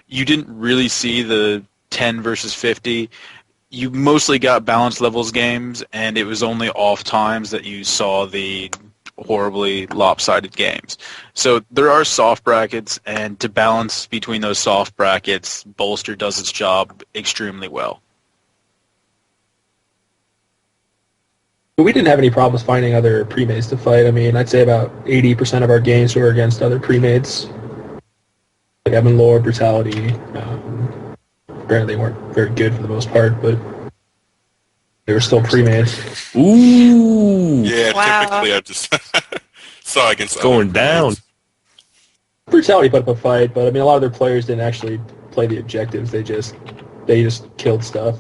you didn't really see the 10 versus 50. You mostly got balanced levels games, and it was only off times that you saw the horribly lopsided games. So there are soft brackets, and to balance between those soft brackets, Bolster does its job extremely well. But we didn't have any problems finding other pre-mates to fight. I mean, I'd say about 80% of our games were against other pre-mates. Like Evan Lore, Brutality. Granted, they weren't very good for the most part, but they were still pre-mates. Ooh! Yeah, Wow. typically I just saw against It's going other down. players. Brutality put up a fight, but I mean, a lot of their players didn't actually play the objectives. They just killed stuff.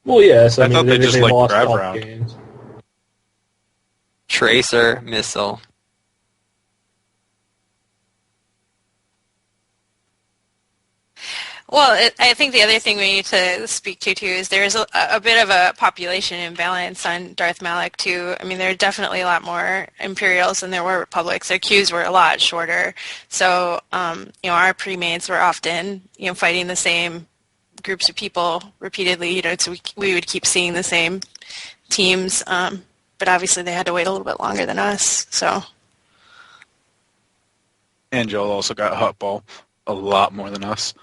Well, yeah. So I I mean, thought they just they liked lost grab all round. games. Tracer, missile. Well, I think the other thing we need to speak to too is there's a bit of a population imbalance on Darth Malak too. I mean, there are definitely a lot more Imperials than there were Republics. Their queues were a lot shorter, so our pre-mates were often fighting the same groups of people repeatedly. So we would keep seeing the same teams, but obviously they had to wait a little bit longer than us. So. And Joel also got hotball a lot more than us.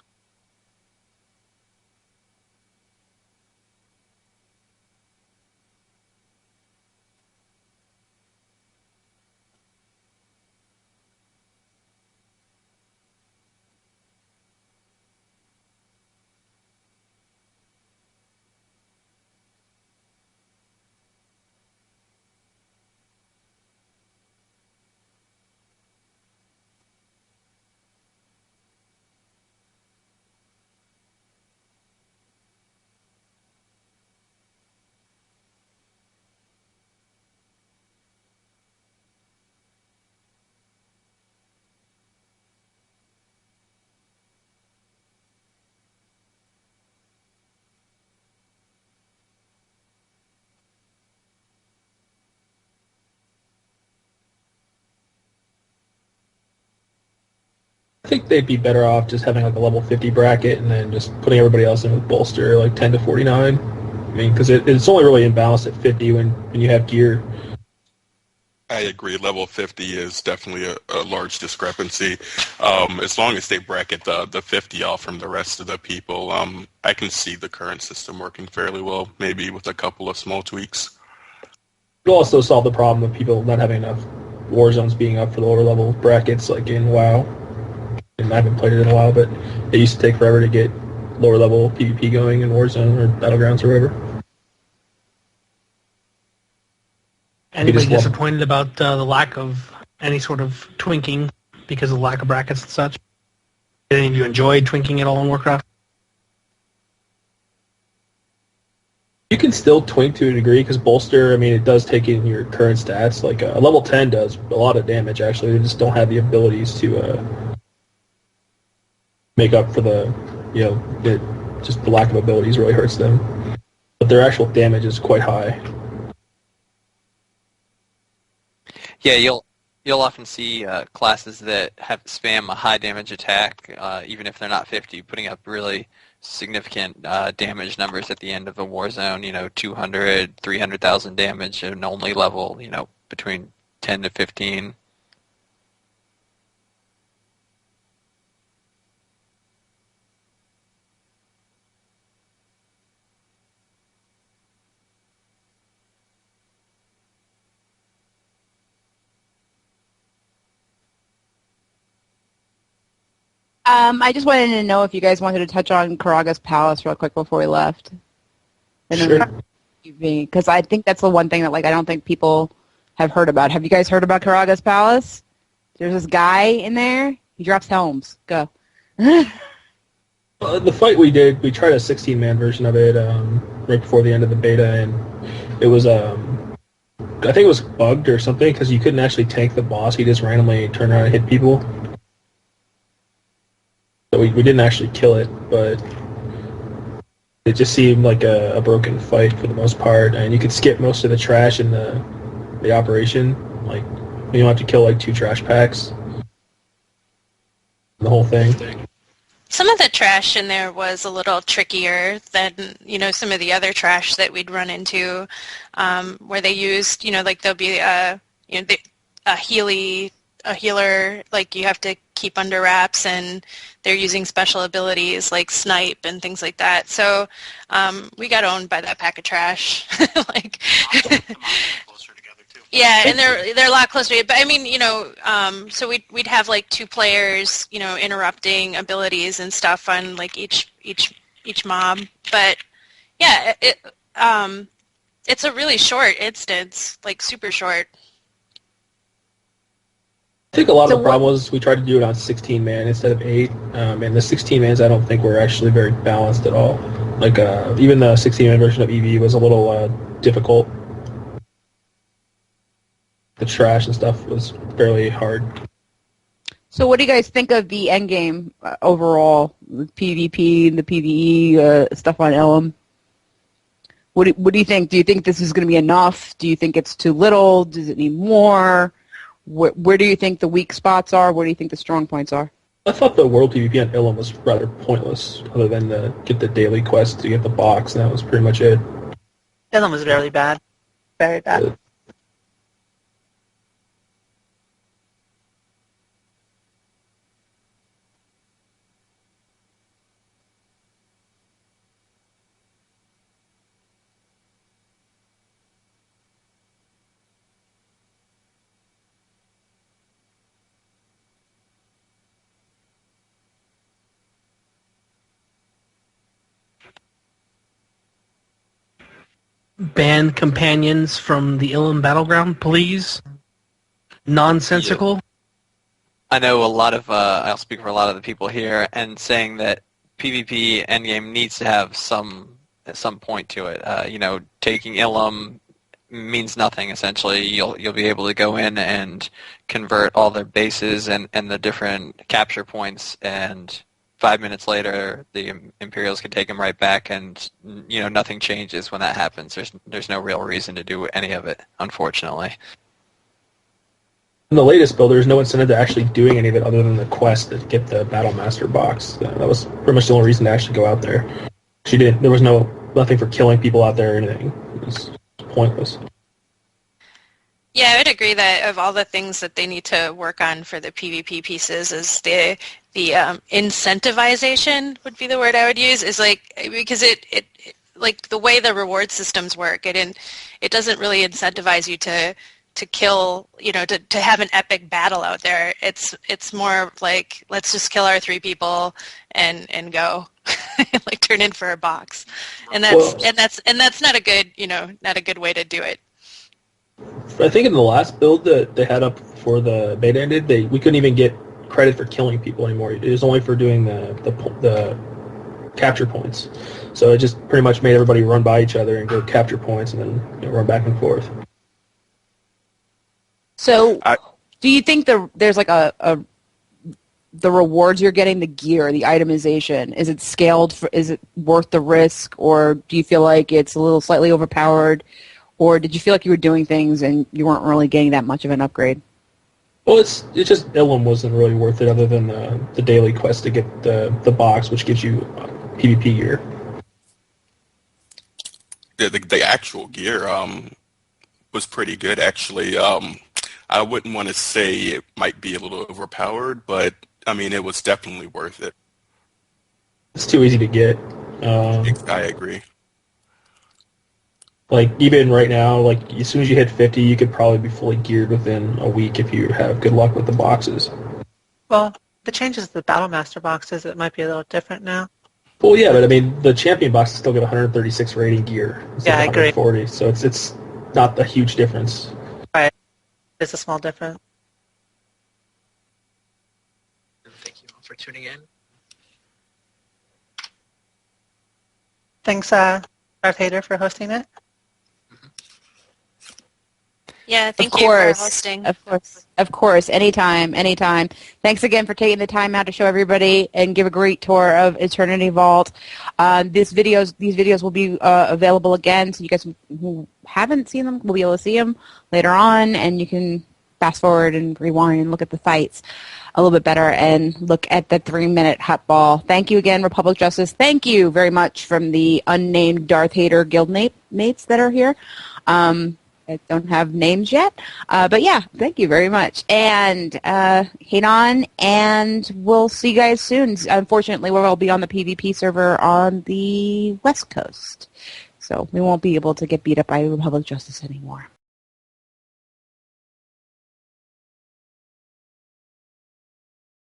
I think they'd be better off just having like a level 50 bracket and then just putting everybody else in with bolster like 10 to 49. I mean, because it's only really imbalanced at 50 when you have gear. I agree. Level 50 is definitely a large discrepancy. As long as they bracket the 50 off from the rest of the people, I can see the current system working fairly well, maybe with a couple of small tweaks. It'll also solve the problem of people not having enough war zones being up for the lower level brackets like in WoW. And I haven't played it in a while, but it used to take forever to get lower level PvP going in Warzone or Battlegrounds or whatever. Anybody disappointed about the lack of any sort of twinking because of the lack of brackets and such? Did any of you enjoy twinking at all in Warcraft? You can still twink to a degree because bolster, I mean, it does take in your current stats. Like a level 10 does a lot of damage, actually. They just don't have the abilities to make up for the, just the lack of abilities really hurts them. But their actual damage is quite high. Yeah, you'll often see classes that have spam a high damage attack, even if they're not 50, putting up really significant damage numbers at the end of a war zone. 200, 300,000 damage, and only level between 10 to 15. I just wanted to know if you guys wanted to touch on Karaga's Palace real quick before we left. Sure. Because I think that's the one thing that I don't think people have heard about. Have you guys heard about Karaga's Palace? There's this guy in there. He drops helms. Go. The fight we did, we tried a 16-man version of it right before the end of the beta, and it was, I think it was bugged or something because you couldn't actually tank the boss. He just randomly turned around and hit people. So we didn't actually kill it, but it just seemed like a broken fight for the most part, and you could skip most of the trash in the operation. Like, you don't have to kill 2 trash packs. The whole thing. Some of the trash in there was a little trickier than, some of the other trash that we'd run into, where they used, there'll be a healer, you have to keep under wraps, and they're using special abilities like snipe and things like that. So we got owned by that pack of trash. Yeah, and they're a lot closer. But I mean, so we'd have 2 players, interrupting abilities and stuff on each mob. But yeah, it's a really short instance, super short. I think a lot of the problem was we tried to do it on 16-man instead of 8, and the 16-mans I don't think were actually very balanced at all. Even the 16-man version of EV was a little difficult. The trash and stuff was fairly hard. So what do you guys think of the Endgame overall, the PvP and the PvE stuff on Ilum? What do you think? Do you think this is going to be enough? Do you think it's too little? Does it need more? Where do you think the weak spots are? Where do you think the strong points are? I thought the world PvP on Ilum was rather pointless, other than to get the daily quest to get the box, and that was pretty much it. Ilum was really bad. Very bad. Ban companions from the Ilum Battleground, please. Nonsensical. I know a lot of, I'll speak for a lot of the people here, and saying that PvP endgame needs to have some point to it. Taking Ilum means nothing, essentially. You'll be able to go in and convert all their bases and the different capture points, and 5 minutes later, the Imperials can take them right back, and nothing changes when that happens. There's no real reason to do any of it, unfortunately. In the latest build, there's no incentive to actually doing any of it other than the quest to get the Battle Master box. That was pretty much the only reason to actually go out there. There was nothing for killing people out there or anything. It was pointless. Yeah, I would agree that of all the things that they need to work on for the PvP pieces is the incentivization would be the word I would use, is because it like the way the reward systems work, it doesn't really incentivize you to kill, to have an epic battle out there. It's more like, let's just kill our 3 people and go, like turn in for a box, and that's not a good not a good way to do it. I think in the last build that they had up before the beta ended, we couldn't even get credit for killing people anymore. It was only for doing the capture points. So it just pretty much made everybody run by each other and go capture points and then run back and forth. So, do you think there's like the rewards you're getting, the gear, the itemization, is it scaled? Is it worth the risk, or do you feel like it's a little slightly overpowered, or did you feel like you were doing things and you weren't really getting that much of an upgrade? Well, it's just Ilum wasn't really worth it, other than the daily quest to get the box, which gives you PvP gear. The actual gear was pretty good, actually. I wouldn't want to say it might be a little overpowered, but I mean, it was definitely worth it. It's too easy to get. I agree. Like, even right now, like, as soon as you hit 50, you could probably be fully geared within a week if you have good luck with the boxes. Well, the changes to the Battle Master boxes, it might be a little different now. Well, yeah, but I mean, the champion boxes still get 136 rating gear. Yeah, I agree. 140, so it's not a huge difference. Right. It's a small difference. Thank you all for tuning in. Thanks, Darth Hader, for hosting it. Yeah, thank you for hosting. Of course. Anytime. Thanks again for taking the time out to show everybody and give a great tour of Eternity Vault. These videos will be available again, so you guys who haven't seen them will be able to see them later on, and you can fast forward and rewind and look at the fights a little bit better and look at the 3-minute hot ball. Thank you again, Republic Justice. Thank you very much from the unnamed Darth Hader guild mates that are here. I don't have names yet, but yeah, thank you very much. And hate on, and we'll see you guys soon. Unfortunately, we'll be on the PvP server on the West Coast, so we won't be able to get beat up by Republic Justice anymore.